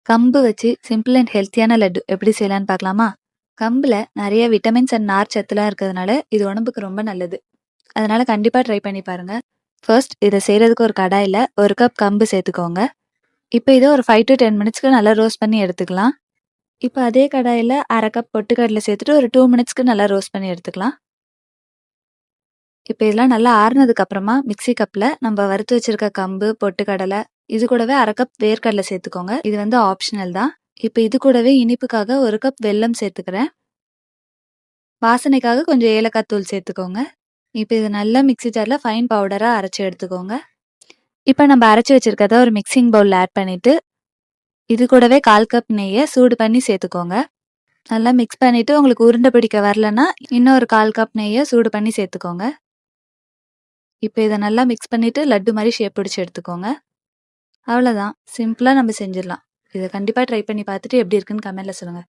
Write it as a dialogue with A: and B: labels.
A: கம்பு வச்சு simple and ஹெல்த்தியான லட்டு எப்படி செய்யலான்னு பார்க்கலாமா? கம்புல நிறைய விட்டமின்ஸ் அண்ட் நார் சத்துலாம் இருக்கிறதுனால இது உடம்புக்கு ரொம்ப நல்லது. அதனால கண்டிப்பா ட்ரை பண்ணி பாருங்க. ஃபர்ஸ்ட் இதை செய்யறதுக்கு ஒரு கடாயில 1 கப் கம்பு சேர்த்துக்கோங்க. இப்போ இதை ஒரு 5 to 10 மினிட்ஸ்க்கு நல்லா ரோஸ்ட் பண்ணி எடுத்துக்கலாம். இப்போ அதே கடாயில 1/2 கப் பொட்டுக்கடலை சேர்த்துட்டு ஒரு 2 மினிட்ஸ்க்கு நல்லா ரோஸ்ட் பண்ணி எடுத்துக்கலாம். இப்போ இதெல்லாம் நல்லா ஆறுனதுக்கு அப்புறமா மிக்ஸி கப்ல நம்ம வறுத்து வச்சிருக்க கம்பு, பொட்டுக்கடலை இது கூடவே 1/2 கப் வேர்க்கடலை சேர்த்துக்கோங்க. இது வந்து ஆப்ஷனல் தான். இப்போ இது கூடவே இனிப்புக்காக 1 கப் வெல்லம் சேர்த்துக்கிறேன். வாசனைக்காக கொஞ்சம் ஏலக்காய் தூள் சேர்த்துக்கோங்க. இப்போ இது நல்லா மிக்ஸி ஜார்ல ஃபைன் பவுடரா அரைச்சு எடுத்துக்கோங்க. இப்போ நம்ம அரைச்சு வச்சிருக்கத ஒரு மிக்சிங் பவுல்ல ஆட் பண்ணிட்டு இது கூடவே 1/4 கப் நெய்யை சூடு பண்ணி சேர்த்துக்கோங்க. நல்லா மிக்ஸ் பண்ணிட்டு உங்களுக்கு உருண்டை பிடிக்க வரலன்னா இன்னும் ஒரு 1/4 கப் நெய்யை சூடு பண்ணி சேர்த்துக்கோங்க. இப்போ இதை நல்லா மிக்ஸ் பண்ணிட்டு லட்டு மாதிரி ஷேப் பிடிச்சி எடுத்துக்கோங்க. அவ்வளோதான், சிம்பிளா நம்ம செஞ்சிடலாம். இதை கண்டிப்பா ட்ரை பண்ணி பார்த்துட்டு எப்படி இருக்குன்னு கமெண்ட்ல சொல்லுங்க.